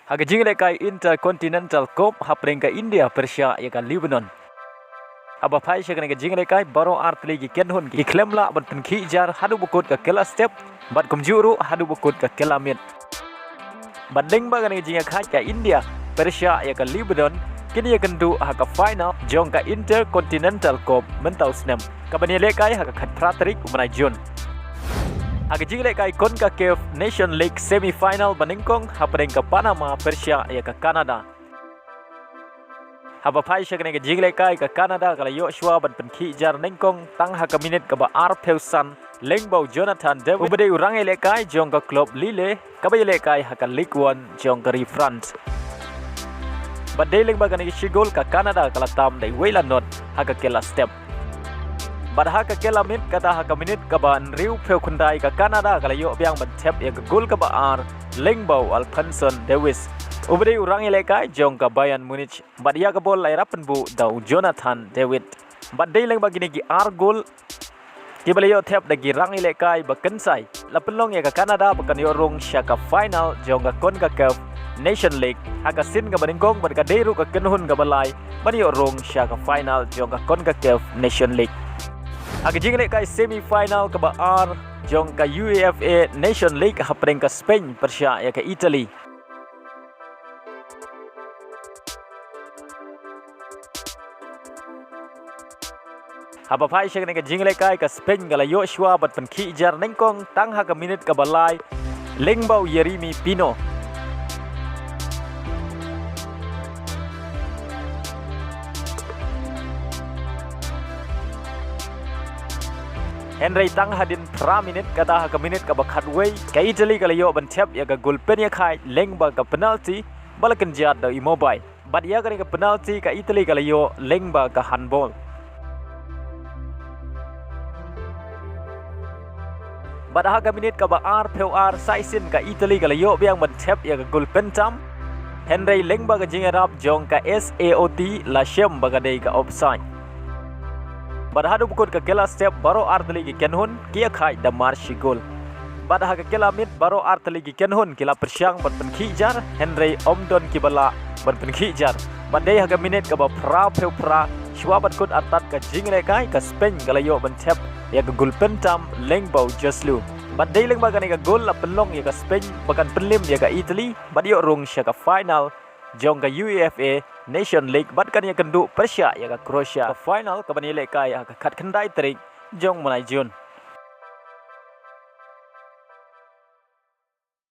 Haga jingle kai Intercontinental Cup hapring ka India Persia ya ka Lebanon. Aba phai shakane ka jingle kai baro art ligi kenhun ki klemla ban penki jar hadu bukut ka kela step bat kumjuru hadu bukut ka kela mit. Banding ba ka jingle kai ka India Persia ya ka Lebanon kini ya kendu haka final jong ka Intercontinental Cup mentau snem. Kabani lekai haka khat pratrik umanai Jun. Aga jingle kai CONCACAF Nation League semi-final baningkong hapring ka Panama Persia ya ka Canada. Haba phai shakane ka jingle kai ka Canada kala Joshua ban penki jar ningkong tang haka minute ka ba Peusan lengbau Jonathan David ubade urang lekai jong ka club Lille kabay lekai haka League 1 jong ka France. Badai leng bagane ki gol ka Canada kala tam dai wela not haka kela step. Badha ka kela mit kata haka minute ka ban riu pheu khundai ka Canada kala yo biang ban tep ya ka gol ka ba lengbau Alphonson Davies ubade urang lekai jong ka Bayern Munich badia ka bol lai rapen bu dau Jonathan David badai leng bagine ki gol ki bale yo tep dagi rang lekai ba kensai lapelong ya ka Canada bakan yo rong shaka final jong ka CONCACAF Nation League haka sin ka baningkong ban ka deru ka kenhun ka balai bani yo rong shaka final jong ka CONCACAF Nation League. Aga jingle kai semi-final ka ba jong ka UEFA Nation League hapring ka Spain Persia ya ka Italy. Haba phai shakane ka jingle kai ka Spain kala Joshua bat penki jar nengkong tang haka minute ka balai lengbau Yeremy Pino. Henry tang hadin pra minute kata haka minute ka bakhat way ka Italy kala yo ban tep ya ka gol pen ya khai lengba ka penalty balakan jat da Immobile bat ya ka penalty ka Italy kala yo lengba ka handball. Bat haka minute ka ba peu saisin ka Italy kala yo biang ban tep ya ka gol pen tam Henry lengba ka jingarap jong ka SAOT la shem bagadei ka offside. Badhadu bukut ka kela step baro artli ki kenhun kia khai da marshi gol. Badha ka kela mit baro artli ki kenhun kila persyang ban penki jar Henry Omdon ki bala ban penki jar. Badai haga minute ka ba pra peu pra shwa bat kut atat ka jingle kai ka Spain kala yo ban tep ya ka gol pentam lengbau Joslu. Badai leng ba ka gol la pelong ya ka Spain bakan penlim ya ka Italy badio rong sya ka final jong ka UEFA Nation League bat kan ya kendu Persia ya ka Croatia ka final ka bani lekai ka khat khandai trik jong manai Jun.